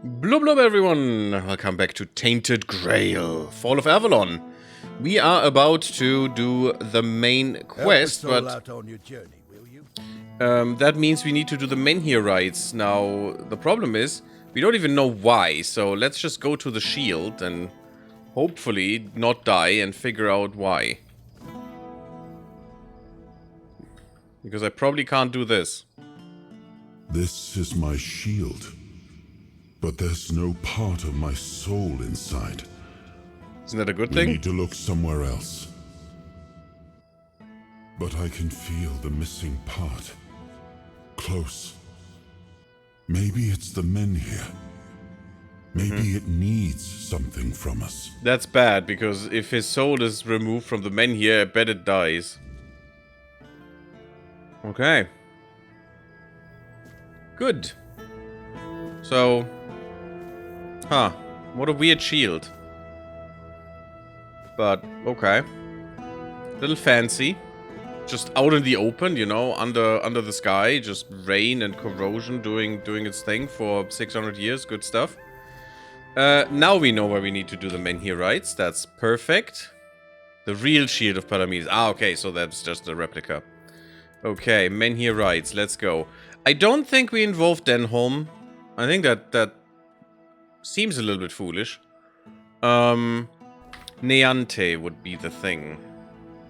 Blub blub everyone! Welcome back to Tainted Grail, Fall of Avalon. We are about to do the main quest, but that means we need to do the menhir rites. Now, the problem is, we don't even know why, so let's just go to the shield and hopefully not die and figure out why. Because I probably can't do this. This is my shield. But there's no part of my soul inside. Isn't that a good We thing? need to look somewhere else. But I can feel the missing part. Close. Maybe it's the menhir. Maybe it needs something from us. That's bad, because if his soul is removed from the menhir, I bet it dies. Okay. Good. So... Huh. What a weird shield. But, okay. Little fancy. Just out in the open, you know, under the sky. Just rain and corrosion doing its thing for 600 years. Good stuff. Now we know where we need to do the menhir rites. That's perfect. The real shield of Palamedes. Ah, okay, so that's just a replica. Okay, menhir rites. Let's go. I don't think we involved Denholm. I think that seems a little bit foolish. Neante would be the thing,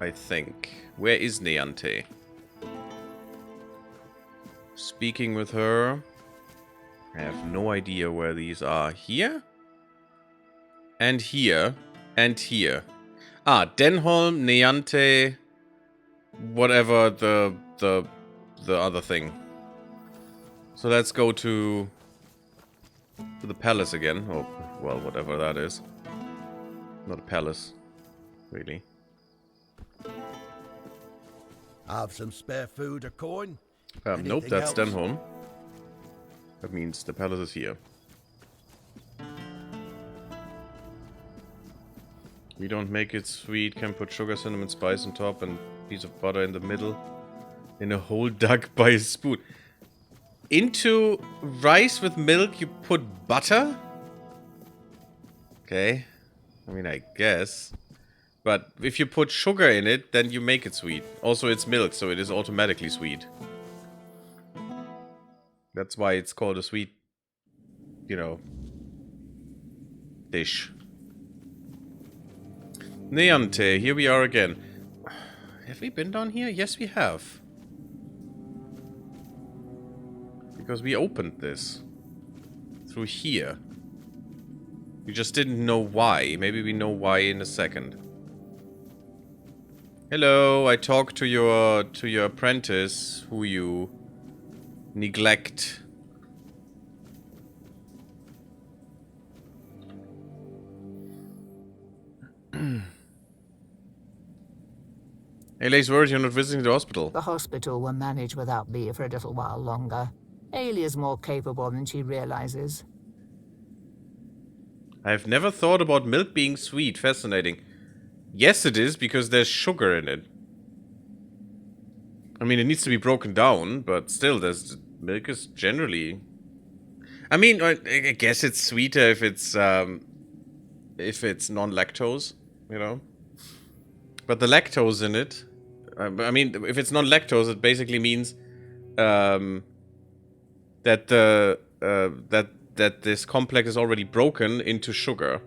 I think. Where is Neante? Speaking with her. I have no idea where these are. Here? And here. And here. Ah, Denholm, Neante, whatever the other thing. So let's go to the palace again. Oh, well, whatever that is. Not a palace, really. Have some spare food or coin? Nope, that's else? Denholm. That means the palace is here. We don't make it sweet. Can put sugar, cinnamon, spice on top, and piece of butter in the middle. In a whole duck by a spoon. Into rice with milk, you put butter? Okay. I mean, I guess. But if you put sugar in it, then you make it sweet. Also, it's milk, so it is automatically sweet. That's why it's called a sweet, you know, dish. Neante, here we are again. Have we been down here? Yes, we have. Because we opened this. Through here. We just didn't know why. Maybe we know why in a second. Hello, I talked to your apprentice who you neglect. Ailey's worried you're not visiting the hospital. The hospital will manage without me for a little while longer. Ailey is more capable than she realizes. I've never thought about milk being sweet. Fascinating. Yes, it is, because there's sugar in it. I mean, it needs to be broken down, but still, milk is generally... I mean, I guess it's sweeter if it's non-lactose, you know? But the lactose in it... I mean, if it's non-lactose, it basically means that this complex is already broken into sugar.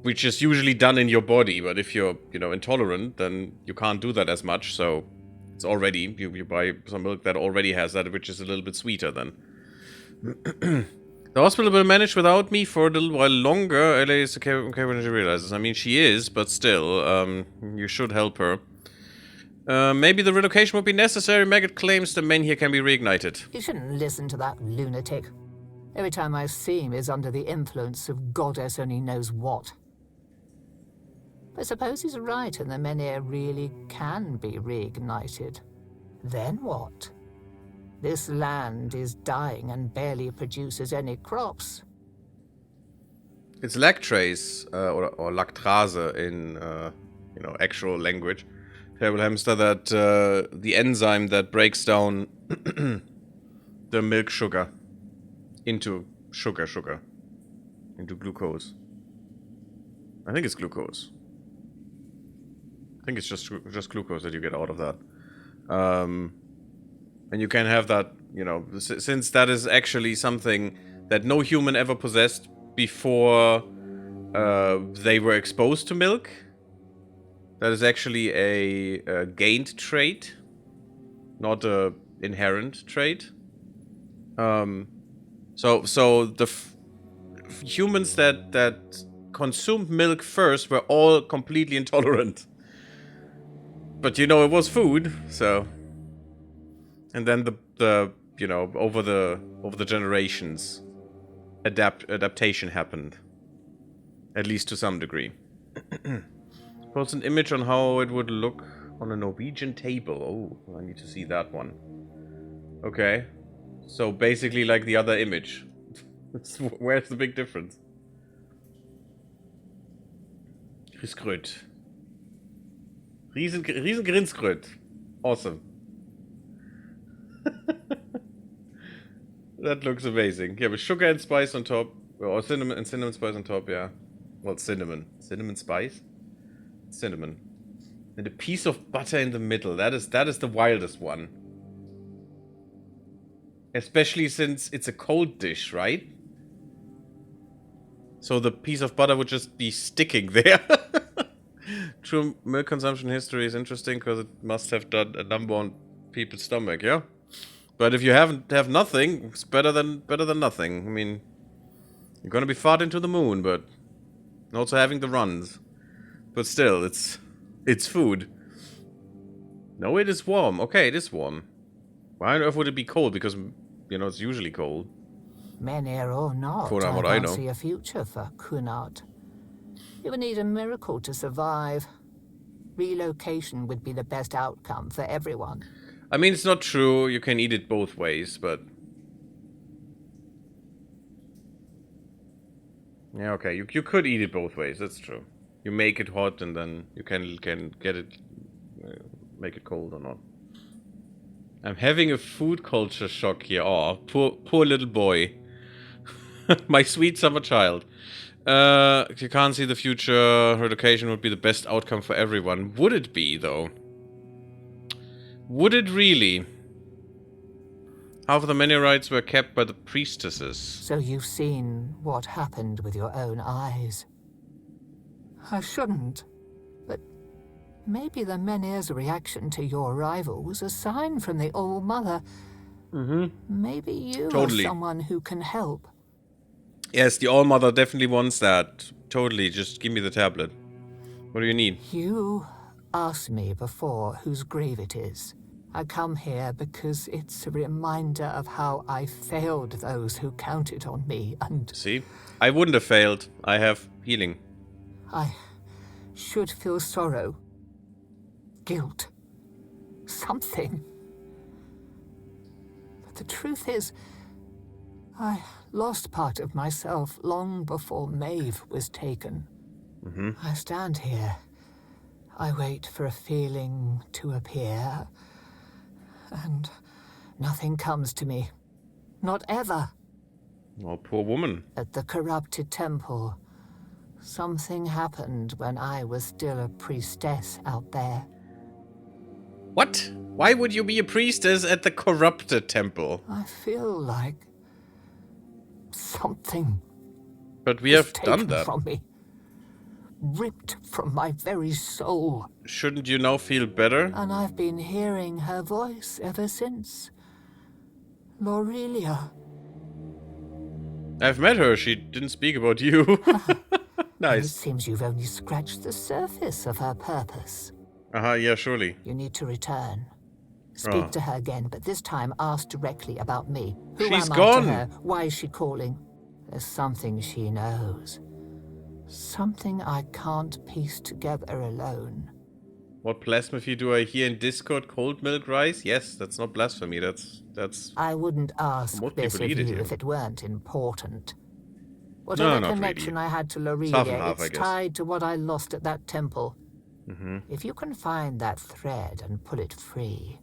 Which is usually done in your body, but if you're, you know, intolerant, then you can't do that as much, so it's already, you buy some milk that already has that, which is a little bit sweeter then. The hospital will manage without me for a little while longer. LA is okay when she realizes. I mean, she is, but still, you should help her. Maybe the relocation would be necessary. Maggot claims the menhir can be reignited. You shouldn't listen to that lunatic. Every time I see him is under the influence of goddess only knows what. I suppose he's right and the menhir really can be reignited. Then what? This land is dying and barely produces any crops. It's lactase, or lactase in, you know, actual language. Terrible hamster, that the enzyme that breaks down the milk sugar. into sugar. Into glucose. I think it's glucose. I think it's just glucose that you get out of that. And you can have that, you know, since that is actually something that no human ever possessed before they were exposed to milk. That is actually a gained trait, not a inherent trait. So the humans that consumed milk first were all completely intolerant. But you know, it was food, so. And then the you know, over the generations, adaptation happened. At least to some degree. Post an image on how it would look on a Norwegian table. Oh, I need to see that one. Okay. So basically like the other image. Where's the big difference? Grünsgröt. Riesen Grünsgröt. Awesome. That looks amazing. Yeah, with sugar and spice on top. Or cinnamon spice on top, yeah. Well, cinnamon. Cinnamon spice? Cinnamon. And a piece of butter in the middle. That is the wildest one. Especially since it's a cold dish, right? So the piece of butter would just be sticking there. True milk consumption history is interesting because it must have done a number on people's stomach, yeah? But if you have nothing, it's better than nothing. I mean, you're gonna be far into the moon, but also having the runs. But still, it's food. No, it is warm. Okay, it is warm. Why on earth would it be cold? Because, you know, it's usually cold. Menhir or not, For what I I don't know. see a future for Kunart. You would need a miracle to survive. Relocation would be the best outcome for everyone. I mean, it's not true. You can eat it both ways, but... Yeah, okay. You could eat it both ways. That's true. You make it hot and then you can get it... make it cold or not. I'm having a food culture shock here. Oh, poor little boy. My sweet summer child. You can't see the future. Relocation would be the best outcome for everyone. Would it be, though? Would it really? Half of the Menhirites were kept by the priestesses. So you've seen what happened with your own eyes. I shouldn't, but maybe the Menhir's reaction to your arrival was a sign from the All-Mother. Maybe you are someone who can help. Yes, the All-Mother definitely wants that. Totally, just give me the tablet. What do you need? You asked me before whose grave it is. I come here because it's a reminder of how I failed those who counted on me, and... See? I wouldn't have failed. I have healing. I should feel sorrow. Guilt. Something. But the truth is, I lost part of myself long before Maeve was taken. I stand here. I wait for a feeling to appear, and nothing comes to me. Not ever. Oh, poor woman. At the corrupted temple, something happened when I was still a priestess out there. What? Why would you be a priestess at the corrupted temple? I feel like something But we was have taken done that. from me. Ripped from my very soul. Shouldn't you now feel better? And I've been hearing her voice ever since. Lorelia. I've met her. She didn't speak about you. It Nice. seems you've only scratched the surface of her purpose. Yeah, surely. You need to return. Speak to her again, but this time ask directly about me. Who She's am gone. I to her? Why is she calling? There's something she knows. Something I can't piece together alone. What blasphemy do I hear in Discord? Cold milk rice? Yes, that's not blasphemy. That's. I wouldn't ask Most this people of eat it, you yeah. if it weren't important. Whatever not connection really. I had to It's half and Lorelia, half, I it's guess. tied to what I lost at that temple. If you can find that thread and pull it free,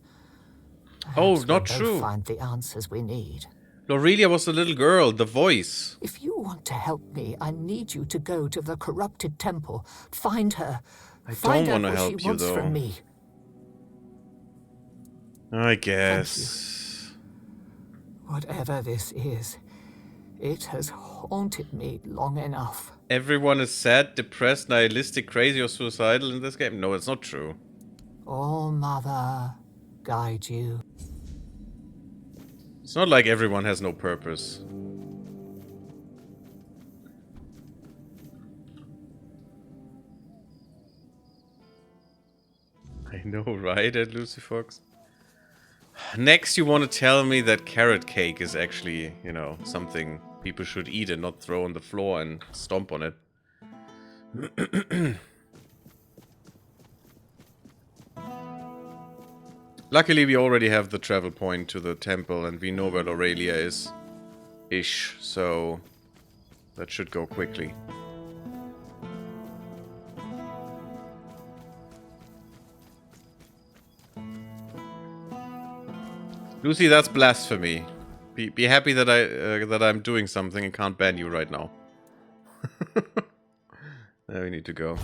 Oh, perhaps we'll not both true. find the answers we need. Lorelia was the little girl, the voice. If you want to help me, I need you to go to the corrupted temple. Find her. I Find don't out want to what she help you, wants though. from me. I guess. Whatever this is, it has haunted me long enough. Everyone is sad, depressed, nihilistic, crazy, or suicidal in this game? No, it's not true. All Mother guide you. It's not like everyone has no purpose. I know, right, Ed Lucy Fox? Next, you want to tell me that carrot cake is actually, you know, something people should eat and not throw on the floor and stomp on it. Luckily, we already have the travel point to the temple and we know where Aurelia is. Ish, so that should go quickly. Lucy, that's blasphemy. Be happy that I'm doing something and can't ban you right now. There we need to go.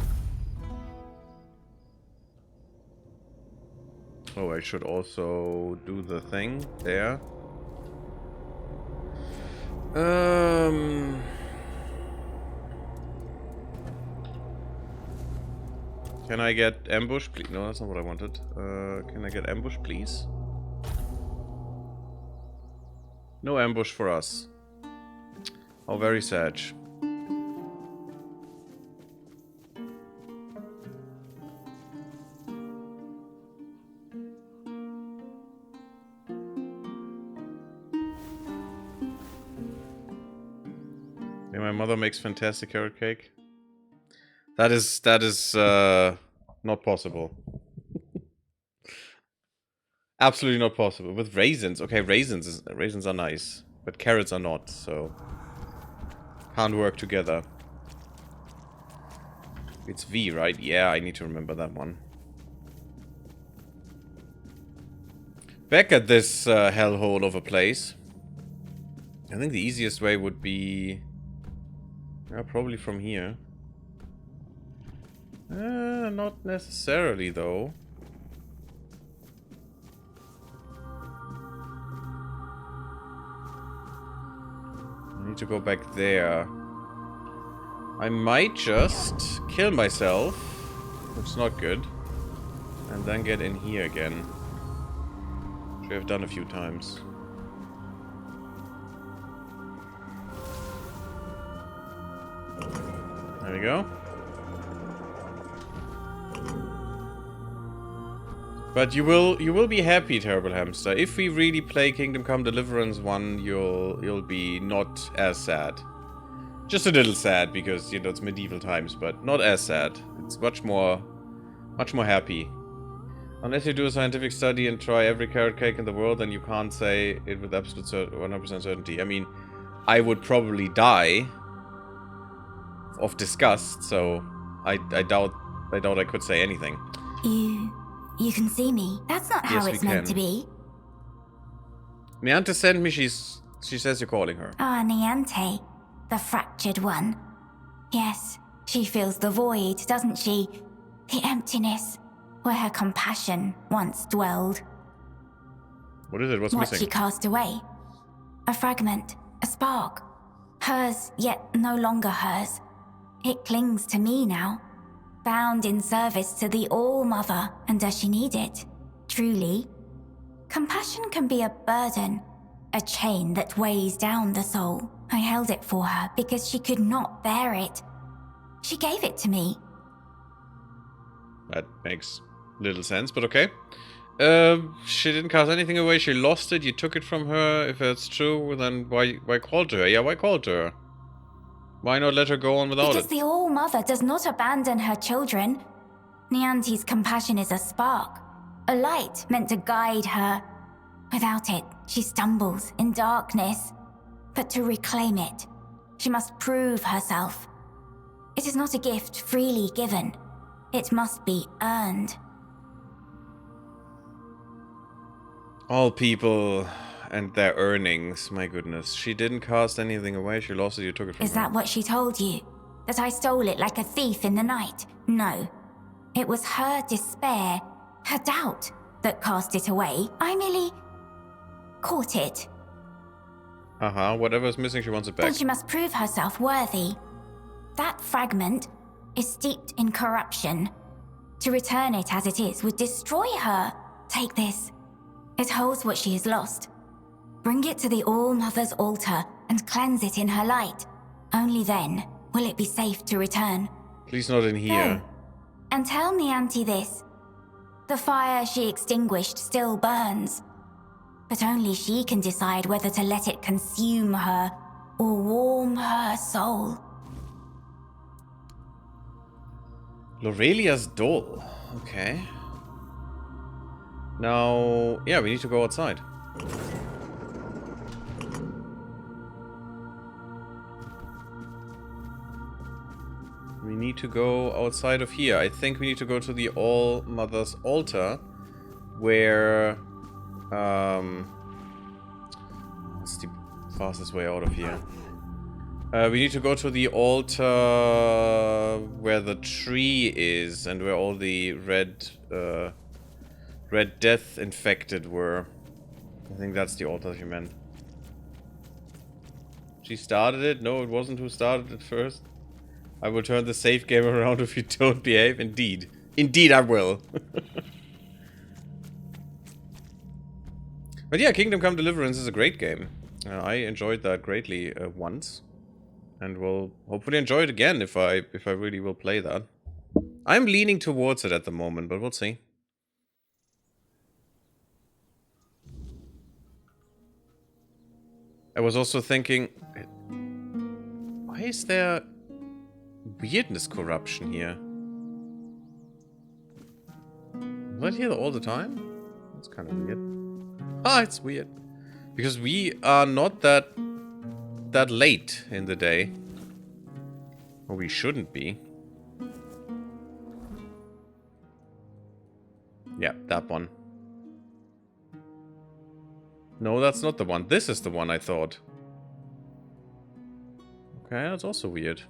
Oh, I should also do the thing there. Can I get ambush, please? No, that's not what I wanted. Can I get ambush, please? No ambush for us. Oh, very sad. Yeah, my mother makes fantastic carrot cake. That is not possible. Absolutely not possible. With raisins. Okay, raisins are nice. But carrots are not, so... Can't work together. It's V, right? Yeah, I need to remember that one. Back at this hellhole of a place. I think the easiest way would be... Yeah, probably from here. Not necessarily, though. I need to go back there. I might just kill myself, which is not good, and then get in here again, which I've done a few times. There we go. But you will be happy, Terrible Hamster. If we really play Kingdom Come Deliverance 1, you'll be not as sad. Just a little sad because, you know, it's medieval times, but not as sad. It's much more happy. Unless you do a scientific study and try every carrot cake in the world, then you can't say it with absolute 100% certainty. I mean, I would probably die of disgust, so I doubt I could say anything. You can see me. That's not how Yes, it's we meant can. to be. Niante sent me, she says you're calling her. Ah, Niante, the fractured one. Yes, she feels the void, doesn't she? The emptiness, where her compassion once dwelled. What is it? What's What missing? she cast away. A fragment, a spark. Hers, yet no longer hers. It clings to me now. Bound in service to the All-Mother, and does she need it? Truly? Compassion can be a burden, a chain that weighs down the soul. I held it for her because she could not bear it. She gave it to me. That makes little sense, but okay. She didn't cast anything away, she lost it, you took it from her. If that's true, then why call to her? Yeah, why call to her? Why not let her go on without Because it? the All-Mother does not abandon her children. Niante's compassion is a spark, a light meant to guide her. Without it, she stumbles in darkness. But to reclaim it, she must prove herself. It is not a gift freely given. It must be earned. All people and their earnings. My goodness. She didn't cast anything away. She lost it. You took it from her. Is that what she told you? That I stole it like a thief in the night? No. It was her despair, her doubt, that cast it away. I merely caught it. Uh-huh. Whatever's missing, she wants it back. Then she must prove herself worthy. That fragment is steeped in corruption. To return it as it is would destroy her. Take this. It holds what she has lost. Bring it to the All-Mother's altar and cleanse it in her light. Only then will it be safe to return. Please not in here. Go, and tell Nianti this. The fire she extinguished still burns. But only she can decide whether to let it consume her or warm her soul. Lorelia's doll. Okay. Now, yeah, we need to go outside. We need to go outside of here. I think we need to go to the All-Mother's altar, where... what's the fastest way out of here? We need to go to the altar where the tree is and where all the red death infected were. I think that's the altar she meant. She started it? No, it wasn't who started it first. I will turn the save game around if you don't behave. Indeed. Indeed I will. But yeah, Kingdom Come Deliverance is a great game. I enjoyed that greatly once. And will hopefully enjoy it again if I really will play that. I'm leaning towards it at the moment, but we'll see. I was also thinking, why is there weirdness corruption here? Is that here all the time? That's kind of weird. Ah, it's weird. Because we are not that late in the day. Or we shouldn't be. Yeah, that one. No, that's not the one. This is the one I thought. Okay, that's also weird.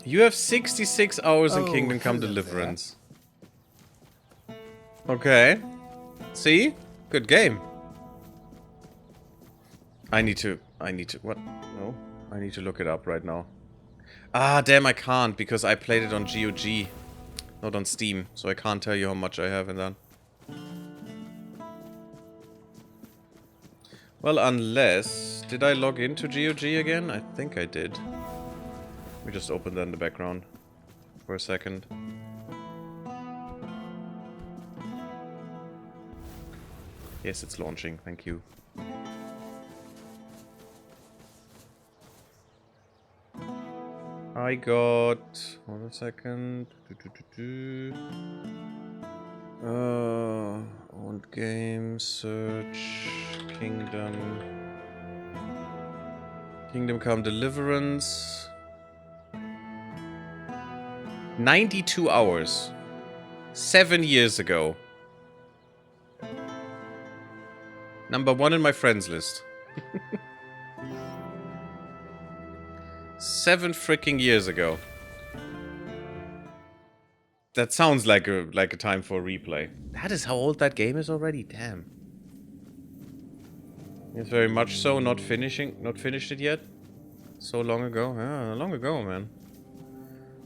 You have 66 hours in Kingdom Come Deliverance. Okay. See? Good game. I need to, what? No. I need to look it up right now. Ah, damn, I can't, because I played it on GOG. Not on Steam, so I can't tell you how much I have in that. Well, unless... Did I log into GOG again? I think I did. Let me just open that in the background for a second. Yes, it's launching. Thank you. I got... Hold on a second. Owned game, search, Kingdom Come Deliverance. 92 hours. 7 years ago. Number 1 in my friends list. 7 freaking years ago. That sounds like a time for a replay. That is how old that game is already. Damn. It's very much so. Not finished it yet. So long ago. Yeah, long ago, man.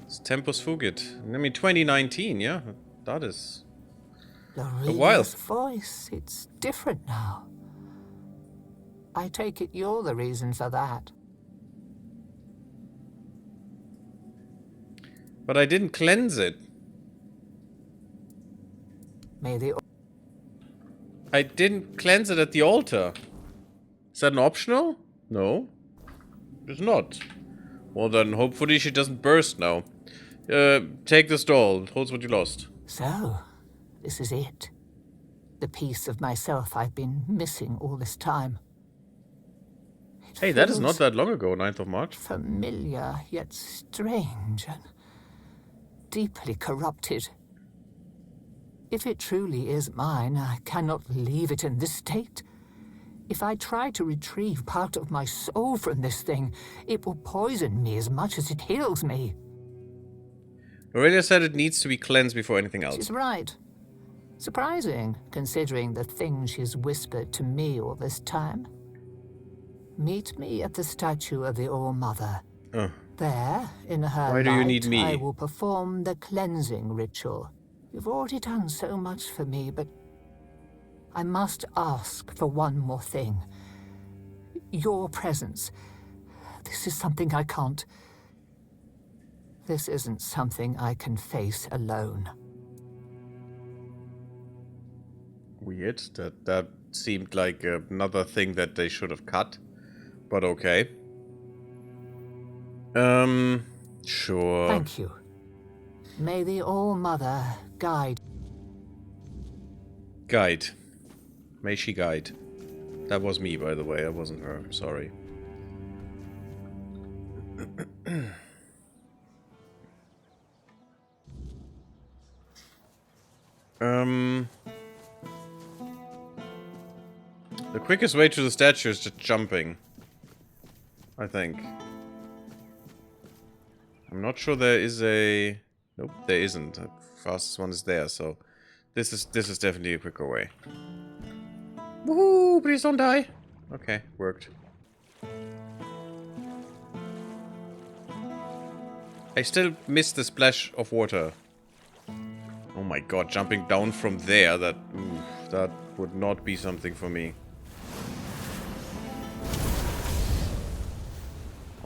It's Tempus Fugit. I mean, 2019. Yeah, that is a while. Lorelia's voice. It's different now. I take it you're the reason for that. But I didn't cleanse it. I didn't cleanse it at the altar. Is that an optional? No. It's not. Well then, hopefully she doesn't burst now. Take this doll. It holds what you lost. So, this is it. The piece of myself I've been missing all this time. Hey, that is not that long ago, 9th of March. Familiar, yet strange, and deeply corrupted. If it truly is mine, I cannot leave it in this state. If I try to retrieve part of my soul from this thing, it will poison me as much as it heals me. Aurelia said it needs to be cleansed before anything else. She's right. Surprising, considering the things she's whispered to me all this time. Meet me at the statue of the All-Mother. There, in her Why do you need me? I will perform the cleansing ritual. You've already done so much for me, but I must ask for one more thing. Your presence. This is something I can't... This isn't something I can face alone. Weird. That seemed like another thing that they should have cut. But okay. Sure. Thank you. May the All-Mother guide. Guide. May she guide. That was me, by the way. That wasn't her. Sorry. The quickest way to the statue is just jumping. I think. I'm not sure there is a... Nope, there isn't. The fastest one is there, so... This is definitely a quicker way. Woohoo! Please don't die! Okay, worked. I still miss the splash of water. Oh my god, jumping down from there, that would not be something for me.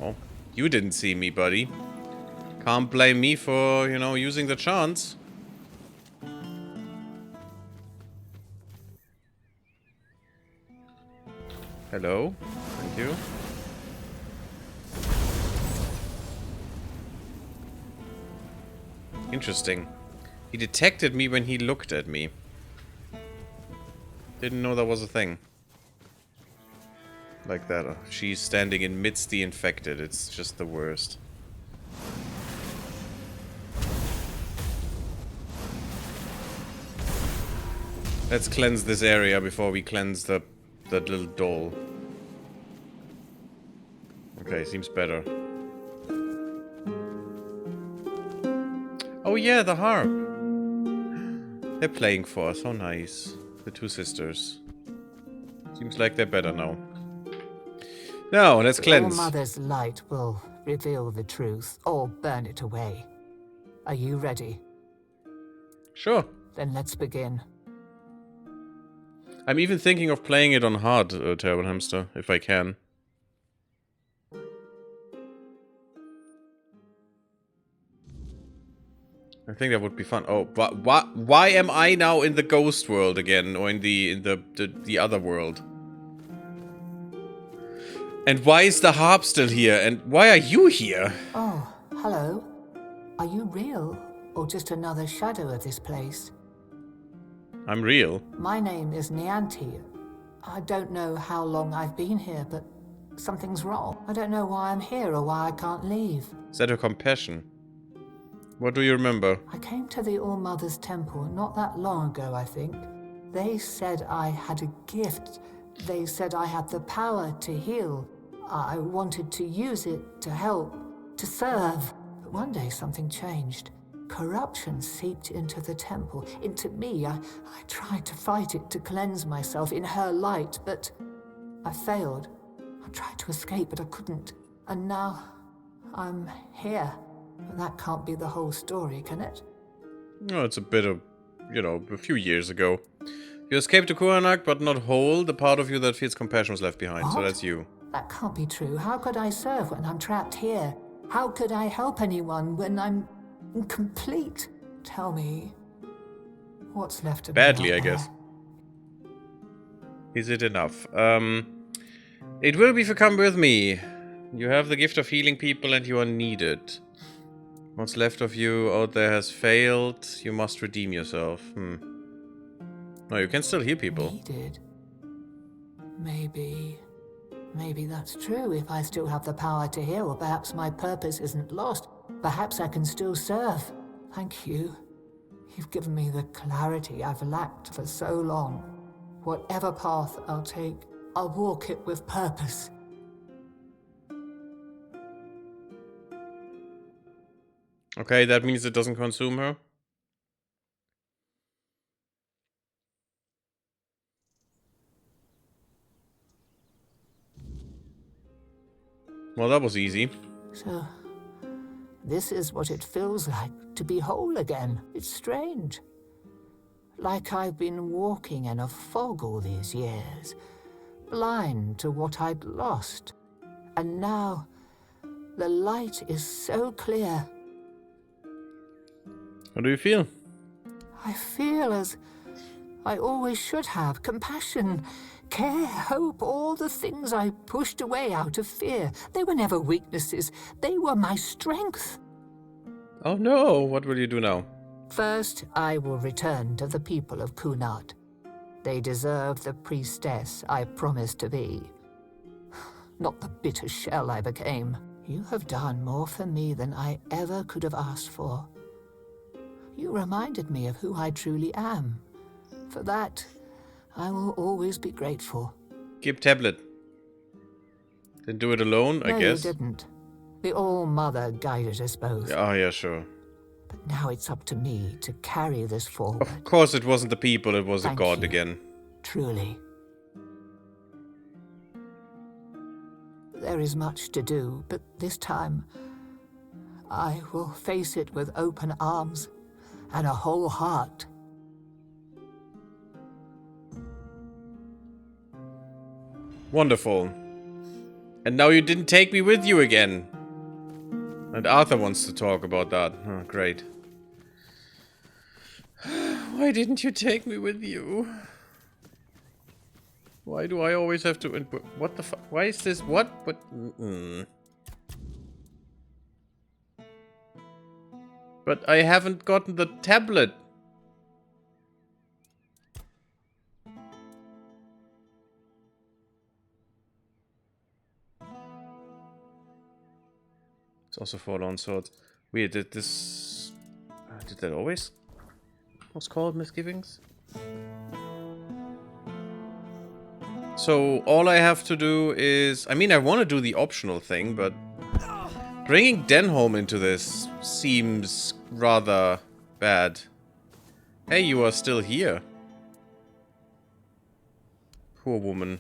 Oh, you didn't see me, buddy. Can't blame me for, you know, using the chance. Hello, thank you. Interesting. He detected me when he looked at me. Didn't know that was a thing. Like that. She's standing in midst the infected. It's just the worst. Let's cleanse this area before we cleanse that little doll. Okay, seems better. Oh yeah, the harp. They're playing for us. How nice. The two sisters. Seems like they're better now. Now, let's cleanse. The All-Mother's light will reveal the truth or burn it away. Are you ready? Sure. Then let's begin. I'm even thinking of playing it on hard, Terrible Hamster, if I can. I think that would be fun. Oh, but why am I now in the ghost world again, or in the other world? And why is the harp still here? And why are you here? Oh, hello. Are you real, or just another shadow of this place? I'm real. My name is Nianti. I don't know how long I've been here, but something's wrong. I don't know why I'm here or why I can't leave. Is that her compassion? What do you remember? I came to the All-Mother's temple not that long ago, I think. They said I had a gift. They said I had the power to heal. I wanted to use it to help, to serve. But one day something changed. Corruption seeped into the temple, into me. I tried to fight it, to cleanse myself in her light, but I failed. I tried to escape, but I couldn't. And now I'm here. That can't be the whole story, can it? No, it's a bit of, you know, a few years ago. You escaped to Kuanak, but not whole. The part of you that feels compassion was left behind, so that's you. That can't be true. How could I serve when I'm trapped here? How could I help anyone when I'm incomplete? Tell me, what's left of me Badly, out I guess. there? Is it enough? It will be if you come with me. You have the gift of healing people and you are needed. What's left of you out there has failed. You must redeem yourself. No, you can still heal people. Needed. Maybe that's true. If I still have the power to heal, perhaps my purpose isn't lost. Perhaps I can still serve. Thank you. You've given me the clarity I've lacked for so long. Whatever path I'll take, I'll walk it with purpose. Okay, that means it doesn't consume her. Well, that was easy. So, this is what it feels like to be whole again. It's strange. Like I've been walking in a fog all these years, blind to what I'd lost. And now, the light is so clear. How do you feel? I feel as I always should have. Compassion, care, hope, all the things I pushed away out of fear. They were never weaknesses. They were my strength. Oh no, what will you do now? First, I will return to the people of Kunat. They deserve the priestess I promised to be. Not the bitter shell I became. You have done more for me than I ever could have asked for. You reminded me of who I truly am. For that, I will always be grateful. Keep tablet. Didn't do it alone, I guess. No, you didn't. The All-Mother guided us both. Oh, yeah, sure. But now it's up to me to carry this forward. Of course it wasn't the people, it was a Thank god you. again. Truly. There is much to do, but this time I will face it with open arms and a whole heart. Wonderful. And now you didn't take me with you again. And Arthur wants to talk about that. Oh, great. Why didn't you take me with you? Why do I always have to... What the fuck? Why is this... What? What? But I haven't gotten the tablet. It's also Forlorn Swords. Weird, did this... did that always... What's called Misgivings? So, all I have to do is... I mean, I want to do the optional thing, but... Bringing Denholm into this seems rather bad. Hey, you are still here. Poor woman.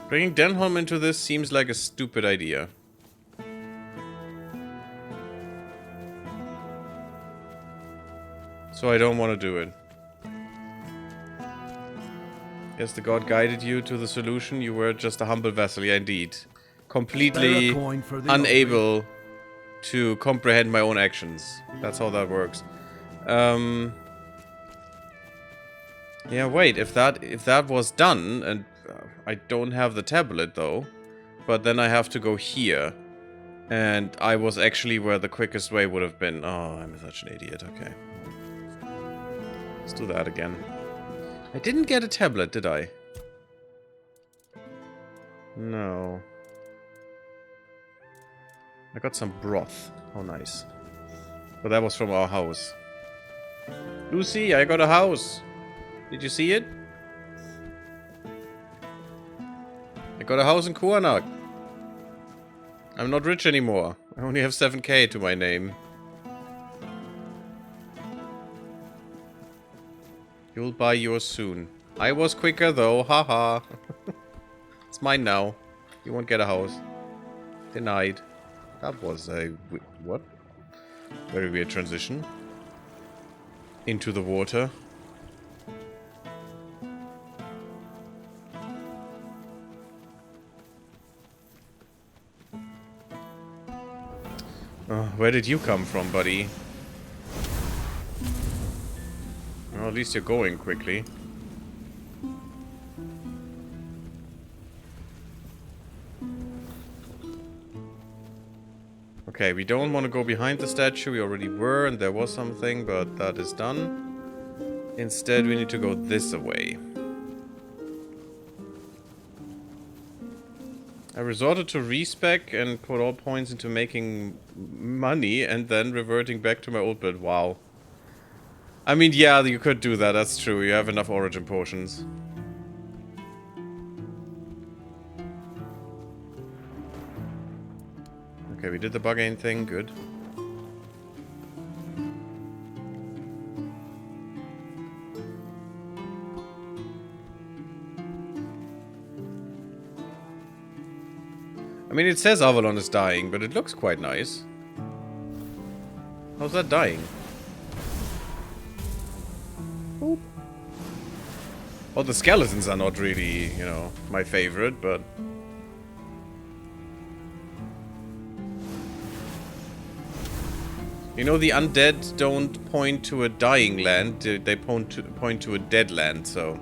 Bringing Denholm into this seems like a stupid idea. So I don't want to do it. Yes, the god guided you to the solution. You were just a humble vessel, yeah, indeed. Completely unable to comprehend my own actions. That's how that works. Yeah, wait, if that was done, and I don't have the tablet though, but then I have to go here, and I was actually where the quickest way would have been. Oh, I'm such an idiot. Okay, let's do that again. I didn't get a tablet, did I? No. I got some broth. How nice. But that was from our house. Lucy, I got a house. Did you see it? I got a house in Kuanak. I'm not rich anymore. I only have 7k to my name. You'll buy yours soon. I was quicker though, haha. It's mine now. You won't get a house. Denied. That was a... what? Very weird transition. Into the water. Where did you come from, buddy? Well, at least you're going quickly. Okay, we don't want to go behind the statue. We already were, and there was something, but that is done. Instead, we need to go this way. I resorted to respec and put all points into making money and then reverting back to my old build. Wow. I mean, yeah, you could do that. That's true. You have enough origin potions. Okay, we did the bug thing. Good. I mean, it says Avalon is dying, but it looks quite nice. How's that dying? Boop. Well, the skeletons are not really, you know, my favorite, but... You know, the undead don't point to a dying land, they point to a dead land, so...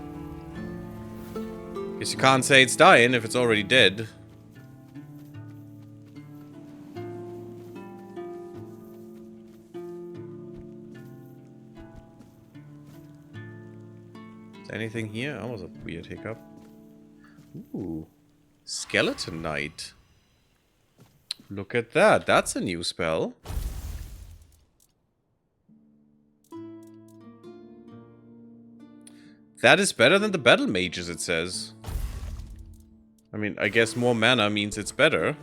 Guess you can't say it's dying if it's already dead. Anything here? That was a weird hiccup. Ooh. Skeleton Knight. Look at that. That's a new spell. That is better than the Battle Mages, it says. I mean, I guess more mana means it's better.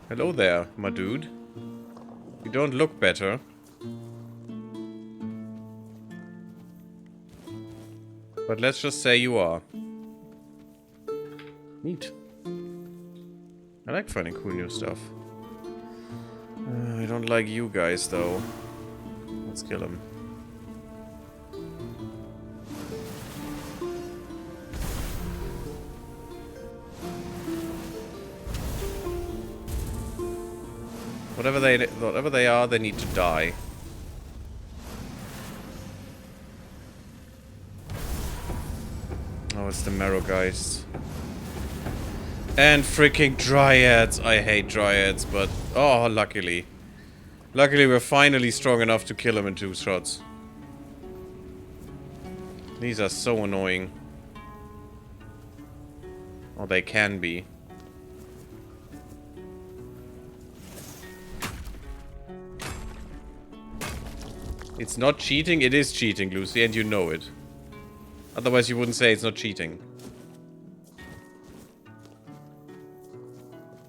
Hello there, my dude. You don't look better. But let's just say you are. Neat. I like finding cool new stuff. I don't like you guys, though. Let's kill him. Whatever they are, they need to die. Oh, it's the Marrowgeist. And freaking Dryads. I hate Dryads, but... Oh, luckily. Luckily, we're finally strong enough to kill him in 2 shots. These are so annoying. Oh, they can be. It's not cheating? It is cheating, Lucy, and you know it. Otherwise, you wouldn't say it's not cheating.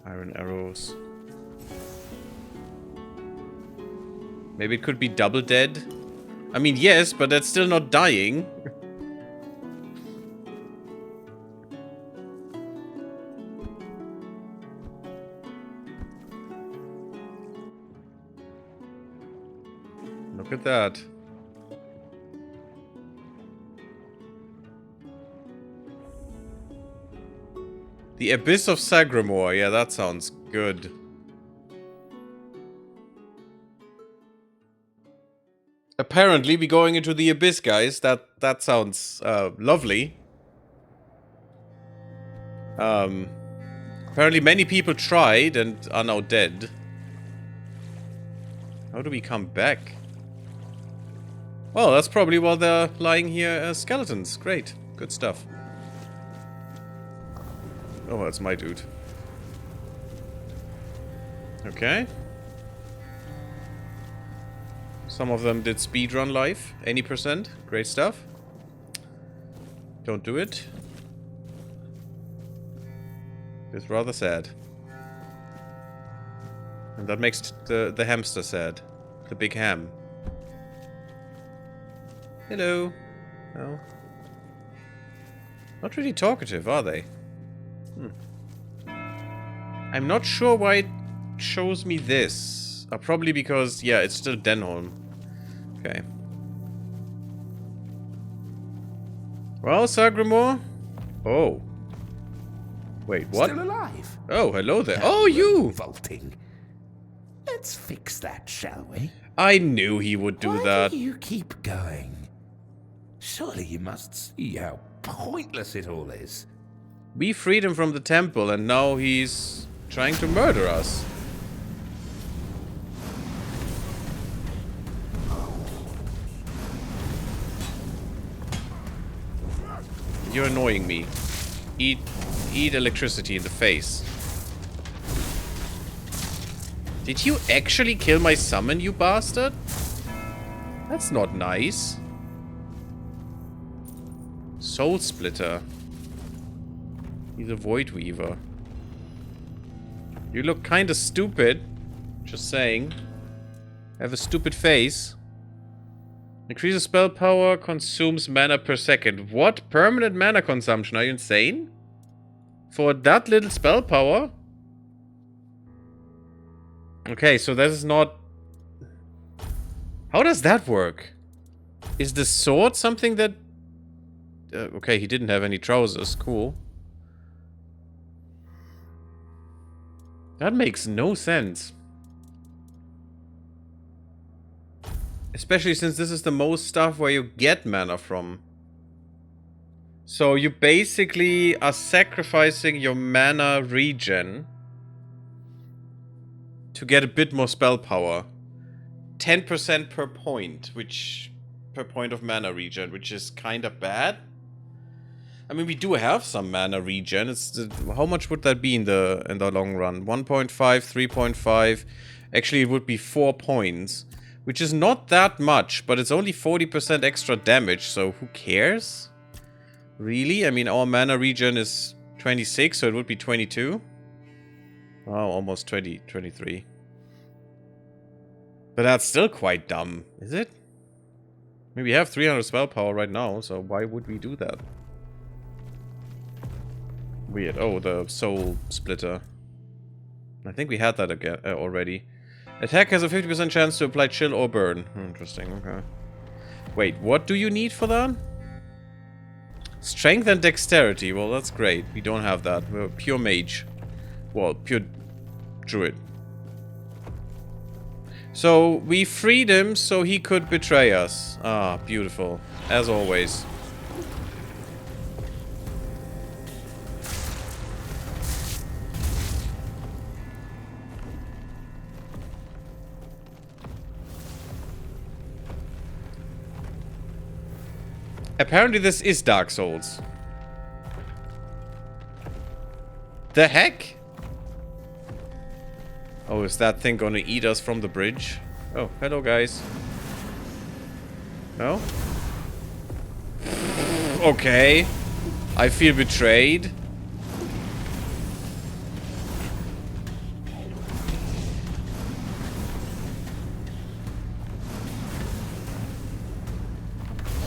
Iron arrows. Maybe it could be double dead? I mean, yes, but that's still not dying. Look at that. The Abyss of Sagramore. Yeah, that sounds good. Apparently, we're going into the Abyss, guys. That sounds lovely. Apparently, many people tried and are now dead. How do we come back? Well, that's probably while they're lying here as skeletons. Great. Good stuff. Oh, that's my dude. Okay. Some of them did speedrun life. Any percent. Great stuff. Don't do it. It's rather sad. And that makes the hamster sad. The big ham. Hello. No. Not really talkative, are they? I'm not sure why it shows me this. Probably because, yeah, it's still Denholm. Okay. Well, Sagramore? Oh. Wait, what? Still alive? Oh, hello there. Oh, you! Vaulting. Let's fix that, shall we? I knew he would do Why that. do you keep going? Surely you must see how pointless it all is. We freed him from the temple and now he's trying to murder us. You're annoying me. Eat electricity in the face. Did you actually kill my summon, you bastard? That's not nice. Soul Splitter. He's a Void Weaver. You look kinda stupid. Just saying. Have a stupid face. Increases spell power, consumes mana per second. What? Permanent mana consumption? Are you insane? For that little spell power? Okay, so that is not... How does that work? Is the sword something that... okay, he didn't have any trousers. Cool. That makes no sense. Especially since this is the most stuff where you get mana from. So you basically are sacrificing your mana regen to get a bit more spell power. 10% per point, which... per point of mana regen, which is kind of bad. I mean, we do have some mana regen. It's how much would that be in the long run? 1.5, 3.5. Actually, it would be 4 points, which is not that much, but it's only 40% extra damage, so who cares? Really? I mean, our mana regen is 26, so it would be 22. Oh, almost 20, 23. But that's still quite dumb, is it? I mean, we have 300 spell power right now, so why would we do that? Weird. Oh, the Soul Splitter. I think we had that again already. Attack has a 50% chance to apply chill or burn. Interesting, okay. Wait, what do you need for that? Strength and dexterity. Well, that's great. We don't have that. We're pure mage. Well, pure druid. So, we freed him so he could betray us. Ah, beautiful. As always. Apparently this is Dark Souls. The heck? Oh, is that thing gonna eat us from the bridge? Oh, hello guys. No? Okay. I feel betrayed.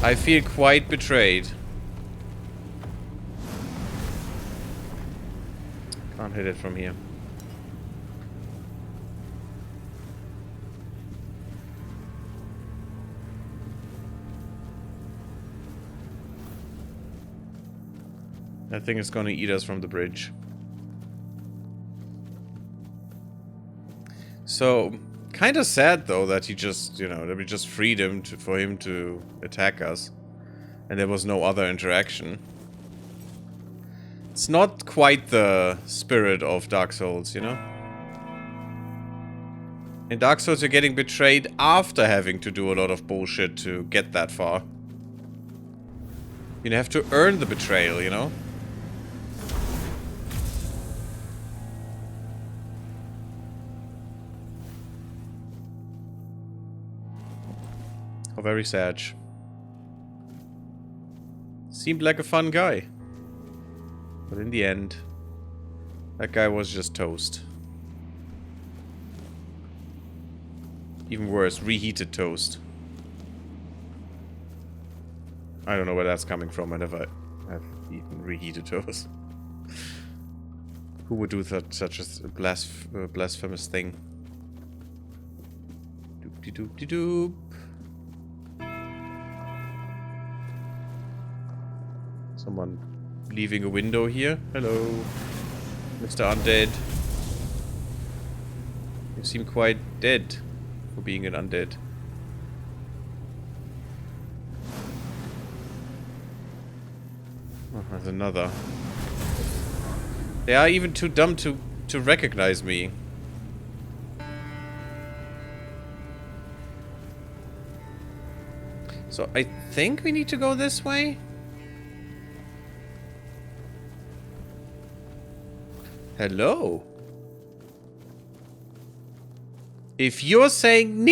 I feel quite betrayed. Can't hit it from here. That thing is gonna eat us from the bridge. So... kind of sad though that he just, you know, that we just freed him for him to attack us. And there was no other interaction. It's not quite the spirit of Dark Souls, you know? In Dark Souls you're getting betrayed after having to do a lot of bullshit to get that far. You have to earn the betrayal, you know? Oh, very sad. Seemed like a fun guy. But in the end, that guy was just toast. Even worse, reheated toast. I don't know where that's coming from. I never have eaten reheated toast. Who would do such a blasphemous thing? Doop-de-doop-de-doop. Someone leaving a window here. Hello, Mr. Undead. You seem quite dead for being an undead. Oh, there's another. They are even too dumb to recognize me. So I think we need to go this way. Hello. If you're saying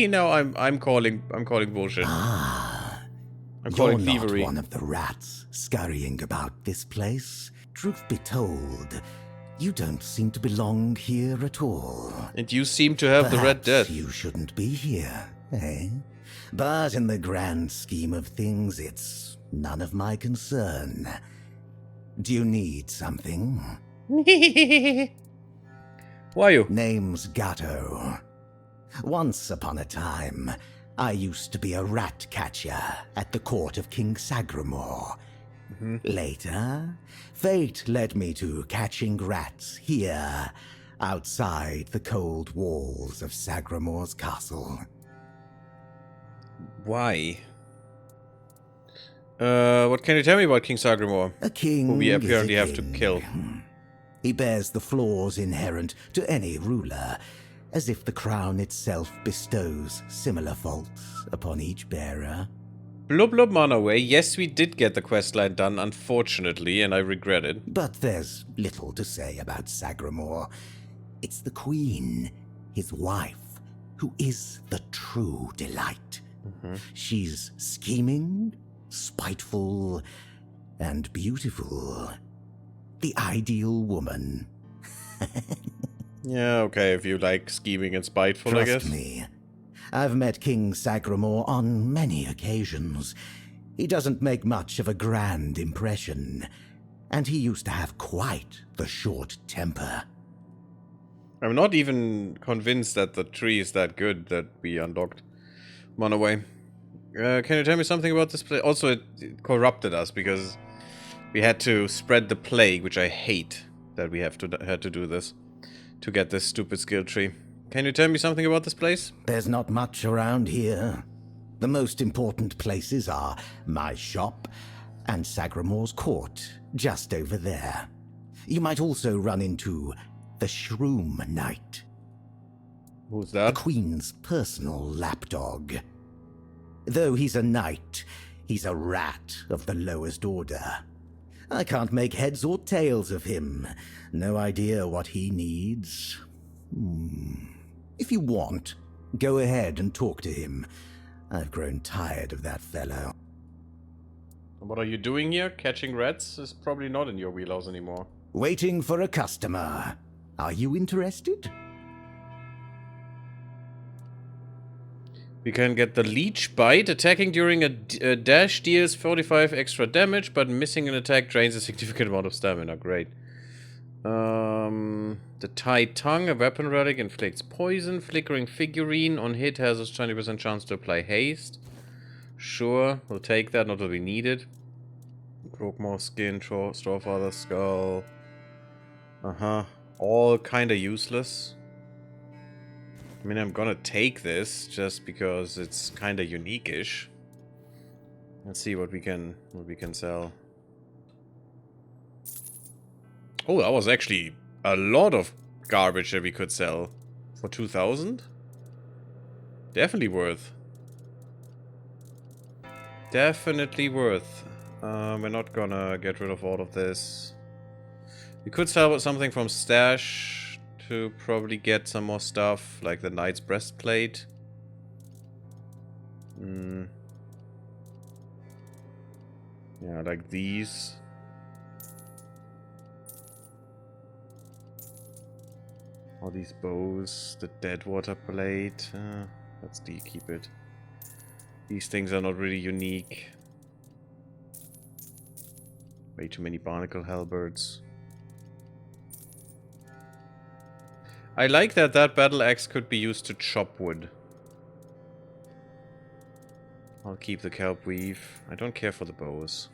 no, I'm calling bullshit. I'm calling You're thievery. not one of the rats scurrying about this place. Truth be told, you don't seem to belong here at all. And you seem to have the Red Perhaps Death. you shouldn't be here, eh? But in the grand scheme of things, it's none of my concern. Do you need something? Why you? Name's Gatto. Once upon a time, I used to be a rat catcher at the court of King Sagramore. Later, fate led me to catching rats here, outside the cold walls of Sagramore's castle. Why? What can you tell me about King Sagramore? A king Who we is apparently a have to king. kill. He bears the flaws inherent to any ruler, as if the crown itself bestows similar faults upon each bearer. Blub blub Manaway. Yes, we did get the questline done, unfortunately, and I regret it. But there's little to say about Sagramore. It's the queen, his wife, who is the true delight. She's scheming, spiteful, and beautiful. The ideal woman. Yeah, okay, if you like scheming and spiteful, I guess. Trust me, I've met King Sagramore on many occasions. He doesn't make much of a grand impression, and he used to have quite the short temper. I'm not even convinced that the tree is that good that we unlocked. Monaway. Can you tell me something about this place? Also, it corrupted us because we had to spread the plague, which I hate that we had to do this to get this stupid skill tree. Can you tell me something about this place? There's not much around here. The most important places are my shop and Sagramore's court, just over there. You might also run into the Shroom Knight, Who's the that? Queen's personal lapdog. Though he's a knight, he's a rat of the lowest order. I can't make heads or tails of him. No idea what he needs. If you want, go ahead and talk to him. I've grown tired of that fellow. What are you doing here? Catching rats is probably not in your wheelhouse anymore. Waiting for a customer. Are you interested? We can get the Leech Bite. Attacking during a dash deals 45 extra damage, but missing an attack drains a significant amount of stamina. Great. The Tied Tongue, a weapon relic, inflicts poison. Flickering Figurine on hit has a 20% chance to apply haste. Sure, we'll take that, not that we need it. Croakmore Skin, Strawfather Skull. All kinda useless. I mean, I'm gonna take this just because it's kind of unique-ish. Let's see what we can sell. Oh, that was actually a lot of garbage that we could sell for 2,000. Definitely worth. Definitely worth. We're not gonna get rid of all of this. We could sell something from stash to probably get some more stuff, like the Knight's Breastplate. Yeah, like these. All these bows, the Deadwater Plate. Let's keep it. These things are not really unique. Way too many barnacle halberds. I like that battle axe could be used to chop wood. I'll keep the kelp weave. I don't care for the bows.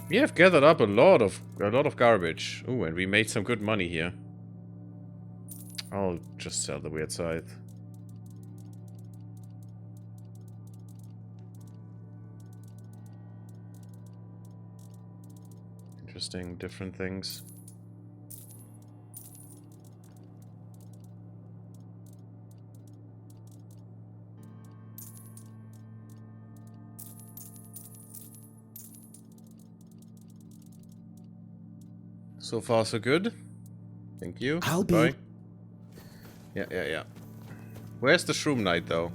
We have gathered up a lot of garbage. Ooh, and we made some good money here. I'll just sell the weird scythe. Interesting, different things. So far, so good. Thank you. I'll be- Bye. Yeah. Where's the Shroom Knight, though?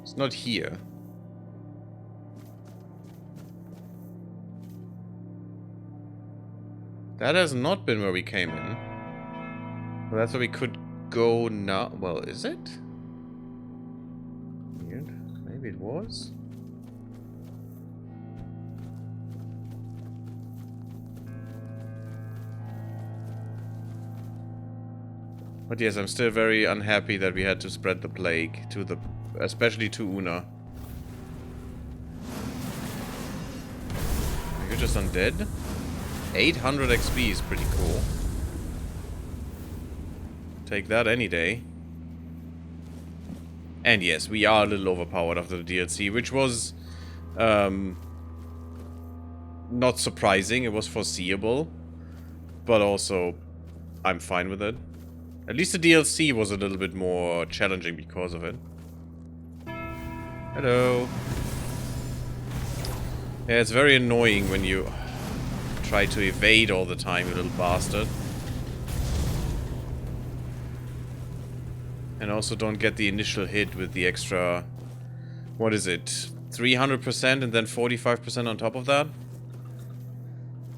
It's not here. That has not been where we came in. Well, that's where we could go now. Well, is it? Weird. Maybe it was. But yes, I'm still very unhappy that we had to spread the plague to the, especially to Una. You're just undead? 800 XP is pretty cool. Take that any day. And yes, we are a little overpowered after the DLC, which was not surprising. It was foreseeable, but also I'm fine with it. At least the DLC was a little bit more challenging because of it. Hello. Yeah, it's very annoying when you try to evade all the time, you little bastard. And also don't get the initial hit with the extra... What is it? 300% and then 45% on top of that?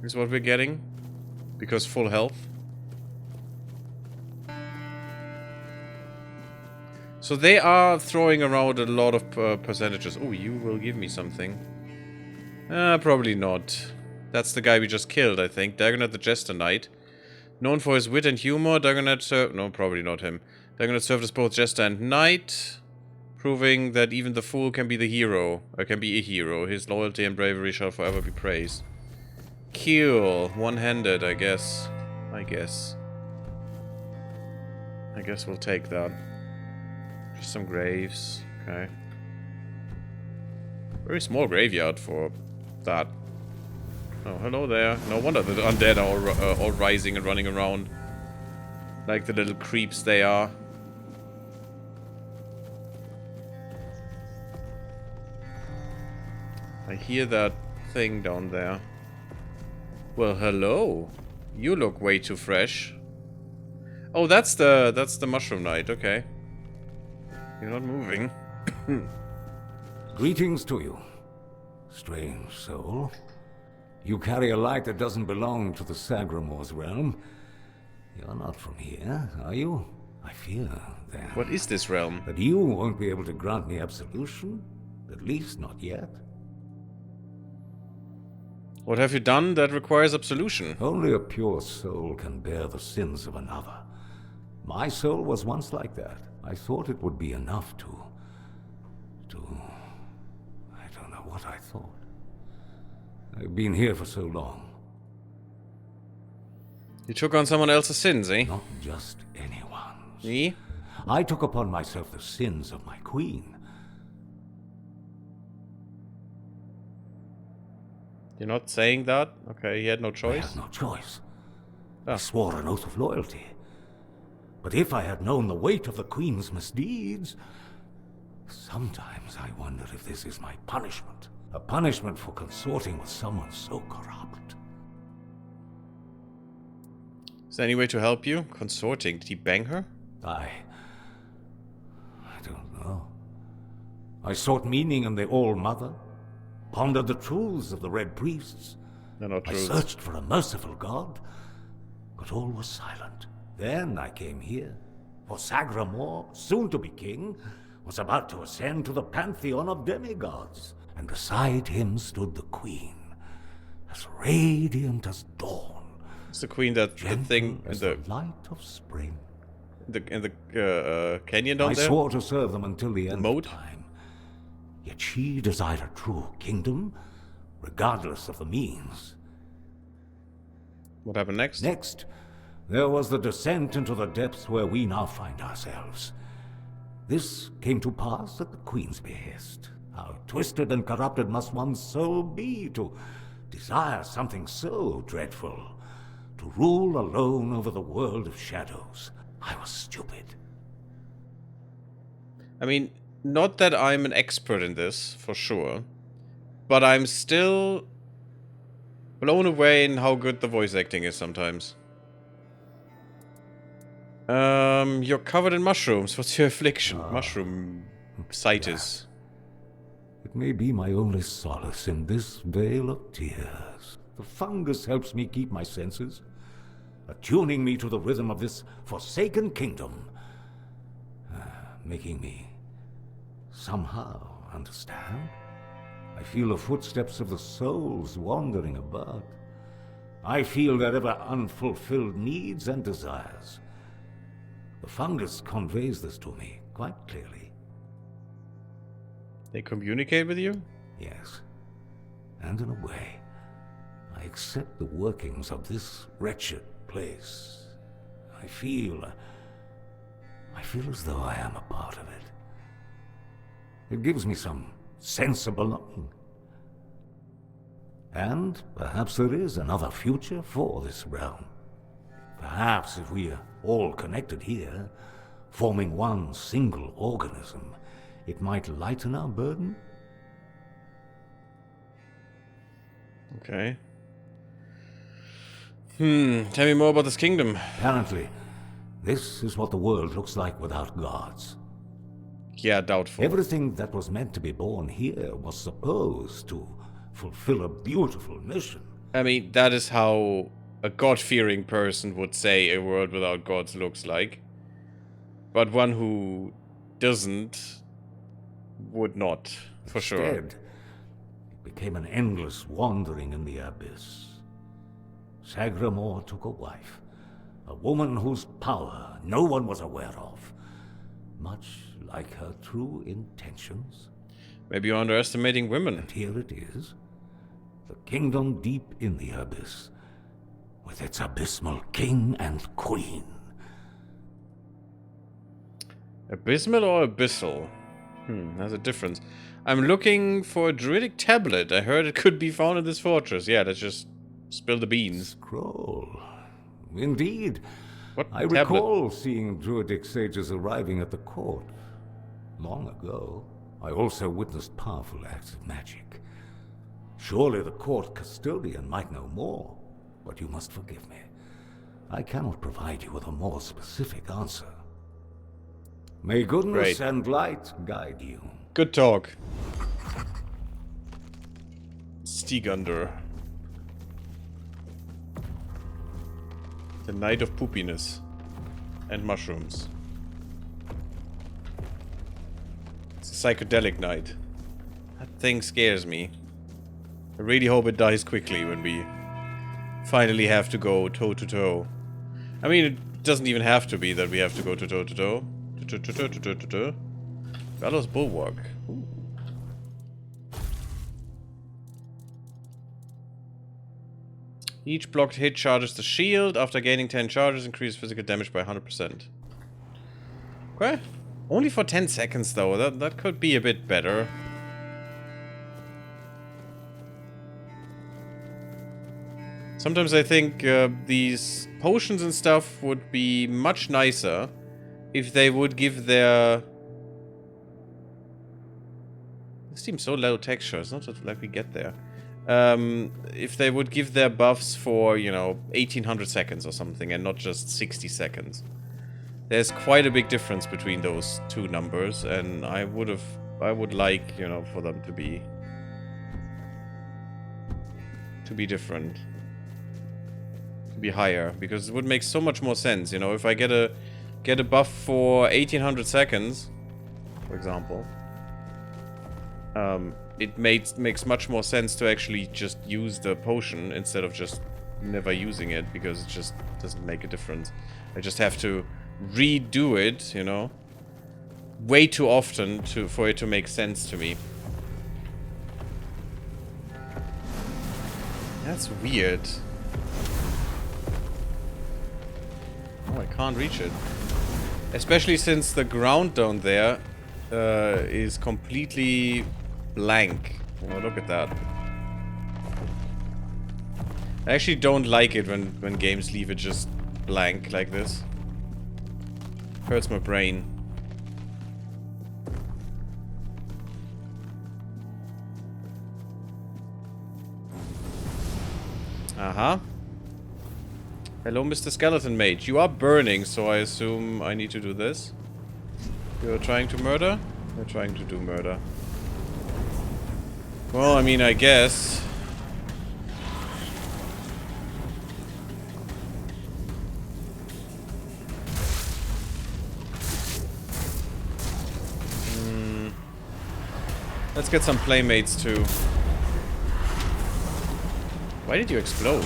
Is what we're getting. Because full health. So they are throwing around a lot of percentages. Oh, you will give me something. Probably not. That's the guy we just killed, I think. Dagonet the Jester Knight. Known for his wit and humor, Dagonet served... No, probably not him. Dagonet served as both Jester and Knight, proving that even the fool can be the hero. Or can be a hero. His loyalty and bravery shall forever be praised. Cool. One-handed, I guess. I guess we'll take that. Just some graves. Okay. Very small graveyard for that. Oh, hello there. No wonder the undead are all rising and running around. Like the little creeps they are. I hear that thing down there. Well, hello. You look way too fresh. Oh, that's the Mushroom Knight. Okay. You're not moving. Greetings to you, strange soul. You carry a light that doesn't belong to the Sagramor's realm. You're not from here, are you? I fear, then, What is this realm? that you won't be able to grant me absolution. At least not yet. What have you done that requires absolution? Only a pure soul can bear the sins of another. My soul was once like that. I thought it would be enough to... I don't know what I thought. I've been here for so long. You took on someone else's sins, eh? Not just anyone's. Me? I took upon myself the sins of my queen. You're not saying that? Okay, you had no I choice? had no choice. Ah. I swore an oath of loyalty. But if I had known the weight of the queen's misdeeds... Sometimes I wonder if this is my punishment. A punishment for consorting with someone so corrupt. Is there any way to help you? Consorting. Did he bang her? I don't know. I sought meaning in the All-Mother, pondered the truths of the Red Priests. No, not I true. searched for a merciful God, but all was silent. Then I came here, for Sagramor, soon to be king, was about to ascend to the pantheon of demigods, and beside him stood the queen, as radiant as dawn, It's the queen that the gentle thing in as the the light of spring. canyon down I there? swore to serve them until the end moat? of time. Yet she desired a true kingdom, regardless of the means. What happened next? Next, there was the descent into the depths where we now find ourselves. This came to pass at the Queen's behest. How twisted and corrupted must one's soul be to desire something so dreadful, to rule alone over the world of shadows. I was stupid. I mean, not that I'm an expert in this, for sure. But I'm still blown away in how good the voice acting is sometimes. You're covered in mushrooms. What's your affliction? Mushroom sightis. It may be my only solace in this vale of tears. The fungus helps me keep my senses, attuning me to the rhythm of this forsaken kingdom, making me somehow understand. I feel the footsteps of the souls wandering about. I feel their ever unfulfilled needs and desires. The fungus conveys this to me quite clearly. They communicate with you? Yes. And in a way, I accept the workings of this wretched place. I feel as though I am a part of it. It gives me some sense of belonging. And perhaps there is another future for this realm. Perhaps if we are all connected here, forming one single organism, it might lighten our burden. Okay. Tell me more about this kingdom. Apparently, this is what the world looks like without gods. Yeah, doubtful. Everything that was meant to be born here was supposed to fulfill a beautiful mission. I mean, that is how a god-fearing person would say a world without gods looks like. But one who doesn't would not, for sure. Instead, it became an endless wandering in the abyss. Sagramore took a wife, a woman whose power no one was aware of, much like her true intentions. Maybe you're underestimating women. And here it is, the kingdom deep in the abyss, with its abysmal king and queen. Abysmal or abyssal? There's a difference. I'm looking for a druidic tablet. I heard it could be found in this fortress. Yeah, let's just spill the beans. Scroll. Indeed. What I tablet? recall seeing druidic sages arriving at the court. Long ago, I also witnessed powerful acts of magic. Surely the court custodian might know more, but you must forgive me. I cannot provide you with a more specific answer. May goodness Great. and light guide you. Good talk. Stegunder. The night of poopiness. And mushrooms. It's a psychedelic night. That thing scares me. I really hope it dies quickly when we finally have to go toe-to-toe. I mean, it doesn't even have to be that we have to go toe-to-toe. Valor's Bulwark. Ooh. Each blocked hit charges the shield. After gaining 10 charges, increase physical damage by 100%. Okay. Only for 10 seconds, though. That could be a bit better. Sometimes I think these potions and stuff would be much nicer if they would give their... This seems so low texture. It's not just like we get there. If they would give their buffs for, you know, 1800 seconds or something and not just 60 seconds. There's quite a big difference between those two numbers, and I would like, you know, for them to be different. To be higher, because it would make so much more sense, you know, if I get a buff for 1800 seconds, for example. It makes much more sense to actually just use the potion instead of just never using it, because it just doesn't make a difference. I just have to redo it, you know, way too often for it to make sense to me. That's weird. Oh, I can't reach it. Especially since the ground down there is completely blank. Oh, look at that. I actually don't like it when games leave it just blank like this. Hurts my brain. Uh-huh. Hello, Mr. Skeleton Mage. You are burning, so I assume I need to do this. You're trying to murder? You're trying to do murder. Well, I mean, I guess. Let's get some playmates too. Why did you explode?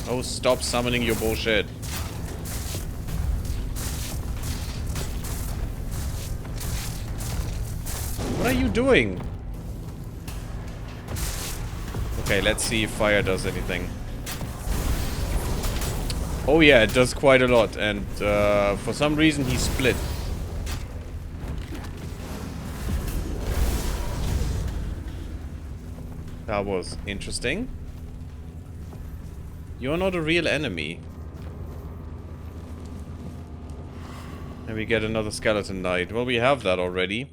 Oh, stop summoning your bullshit. What are you doing? Okay, let's see if fire does anything. Oh yeah, it does quite a lot, and for some reason he split. That was interesting. You're not a real enemy. And we get another skeleton knight. Well, we have that already.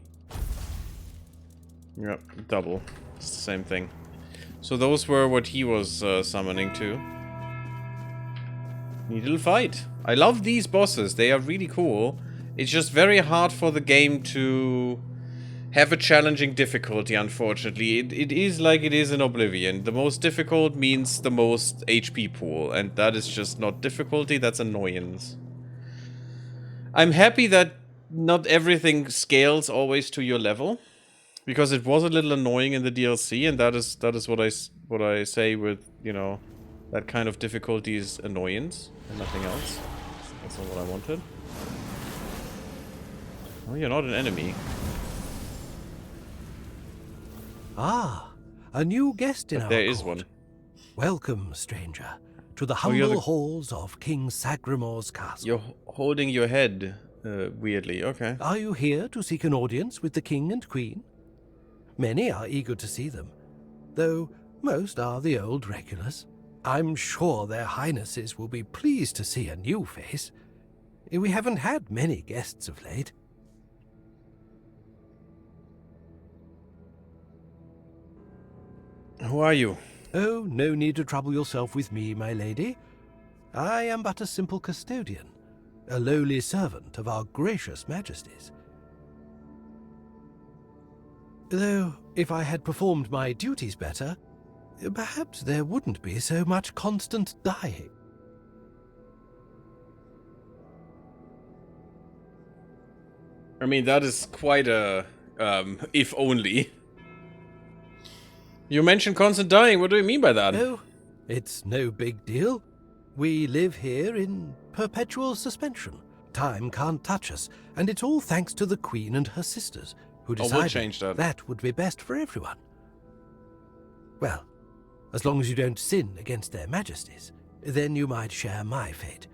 Yep, double. It's the same thing. So those were what he was summoning to. Neat little fight. I love these bosses. They are really cool. It's just very hard for the game to have a challenging difficulty, unfortunately. It is like it is in Oblivion. The most difficult means the most HP pool. And that is just not difficulty, that's annoyance. I'm happy that not everything scales always to your level. Because it was a little annoying in the DLC, and that is what I say with, you know, that kind of difficulty is annoyance and nothing else. That's not what I wanted. Oh, you're not an enemy. Ah, a new guest in our There is court. one. Welcome, stranger, to the humble halls of King Sagramor's castle. You're holding your head weirdly. Okay. Are you here to seek an audience with the king and queen? Many are eager to see them, though most are the old regulars. I'm sure their highnesses will be pleased to see a new face. We haven't had many guests of late. Who are you? Oh, no need to trouble yourself with me, my lady. I am but a simple custodian, a lowly servant of our gracious majesties. Though, if I had performed my duties better, perhaps there wouldn't be so much constant dying. I mean, that is quite a, if only. You mentioned constant dying. What do you mean by that? Oh, it's no big deal. We live here in perpetual suspension. Time can't touch us, and it's all thanks to the Queen and her sisters, who we'll decided change that. that would be best for everyone. Well, as long as you don't sin against their majesties, then you might share my fate.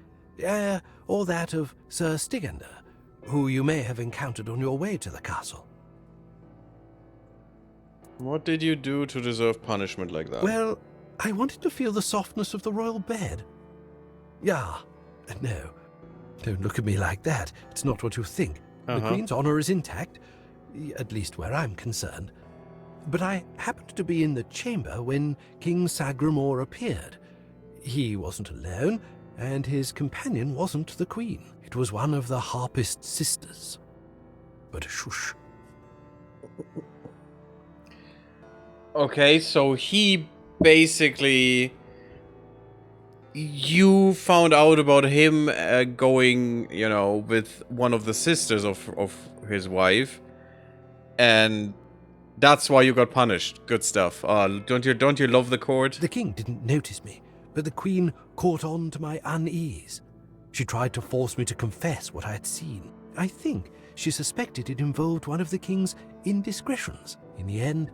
Or that of Sir Stygander, who you may have encountered on your way to the castle. What did you do to deserve punishment like that? Well, I wanted to feel the softness of the royal bed. Yeah, no. Don't look at me like that. It's not what you think. The Queen's honor is intact, at least where I'm concerned. But I happened to be in the chamber when King Sagramor appeared. He wasn't alone, and his companion wasn't the Queen. It was one of the Harpist sisters. But shush. Okay, so he basically... You found out about him going, you know, with one of the sisters of his wife. And that's why you got punished. Good stuff. Don't you love the court? The king didn't notice me, but the Queen caught on to my unease. She tried to force me to confess what I had seen. I think she suspected it involved one of the king's indiscretions. In the end,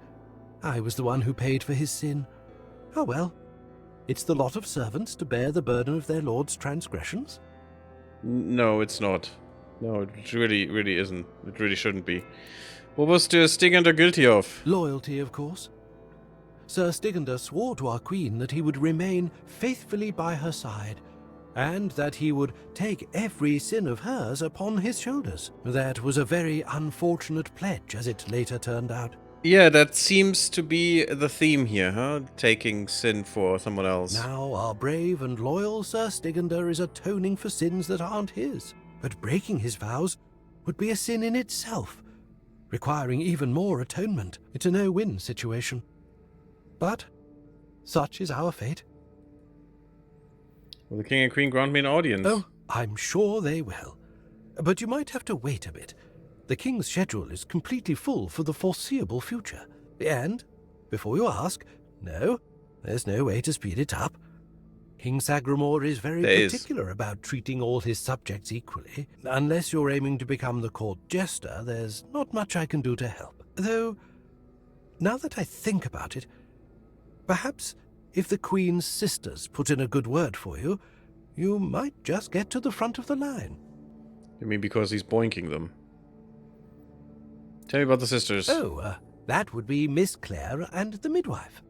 I was the one who paid for his sin. Oh well. It's the lot of servants to bear the burden of their lord's transgressions. No, it's not. No, it really isn't. It really shouldn't be. What was Stygander guilty of? Loyalty, of course. Sir Stygander swore to our queen that he would remain faithfully by her side, and that he would take every sin of hers upon his shoulders. That was a very unfortunate pledge, as it later turned out. Yeah, that seems to be the theme here, huh? Taking sin for someone else. Now our brave and loyal Sir Stigender is atoning for sins that aren't his. But breaking his vows would be a sin in itself, requiring even more atonement. It's a no-win situation. But such is our fate. Will the king and queen grant me an audience? Oh, I'm sure they will. But you might have to wait a bit. The king's schedule is completely full for the foreseeable future. And, before you ask, no, there's no way to speed it up. King Sagramore is very particular about treating all his subjects equally. Unless you're aiming to become the court jester, there's not much I can do to help. Though, now that I think about it, perhaps if the Queen's sisters put in a good word for you, you might just get to the front of the line. You mean because he's boinking them? Tell me about the sisters. Oh, that would be Miss Claire and the midwife.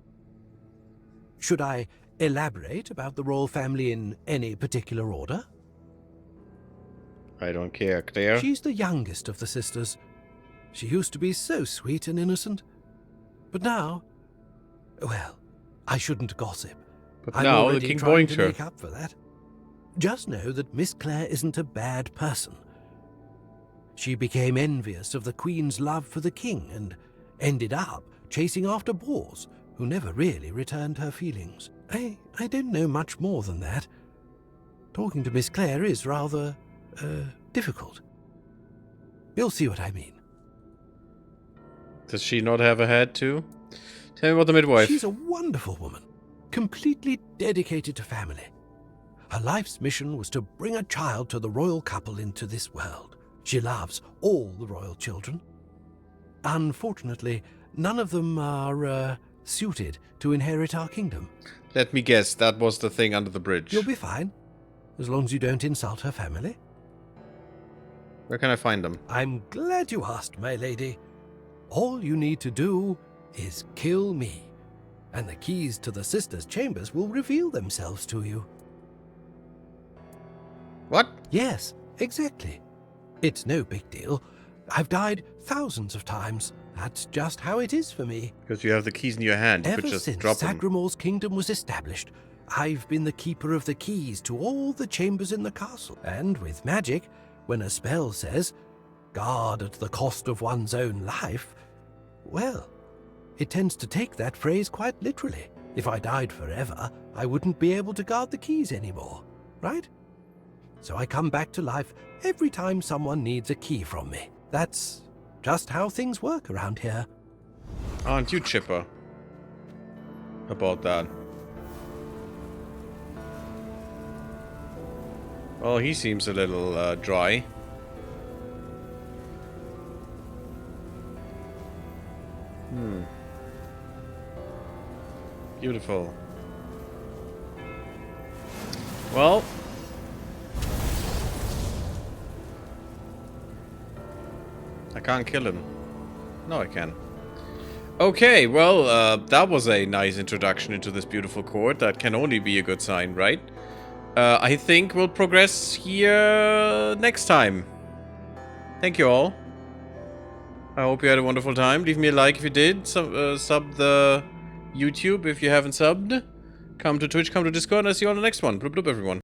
Should I elaborate about the royal family in any particular order? I don't care, Claire. She's the youngest of the sisters. She used to be so sweet and innocent. But now, well, I shouldn't gossip. But I'm now already the king trying boinked to her. make up for that. Just know that Miss Claire isn't a bad person. She became envious of the Queen's love for the king and ended up chasing after boars who never really returned her feelings. I don't know much more than that. Talking to Miss Claire is rather, difficult. You'll see what I mean. Does she not have a head too? Tell me about the midwife. She's a wonderful woman, completely dedicated to family. Her life's mission was to bring a child to the royal couple into this world. She loves all the royal children. Unfortunately, none of them are, suited to inherit our kingdom. Let me guess, that was the thing under the bridge. You'll be fine, as long as you don't insult her family. Where can I find them? I'm glad you asked, my lady. All you need to do is kill me, and the keys to the sisters' chambers will reveal themselves to you. What? Yes, exactly. It's no big deal. I've died thousands of times. That's just how it is for me. Because you have the keys in your hand. You Ever could just since drop them. Sagramore's kingdom was established, I've been the keeper of the keys to all the chambers in the castle. And with magic, when a spell says, guard at the cost of one's own life, well, it tends to take that phrase quite literally. If I died forever, I wouldn't be able to guard the keys anymore, right? So I come back to life every time someone needs a key from me. That's just how things work around here. Aren't you chipper about that? Well, he seems a little dry. Beautiful. Well, I can't kill him. No, I can. Okay, well, that was a nice introduction into this beautiful court. That can only be a good sign, right? I think we'll progress here next time. Thank you all. I hope you had a wonderful time. Leave me a like if you did. Sub the YouTube if you haven't subbed. Come to Twitch, come to Discord, and I'll see you on the next one. Bloop bloop, everyone.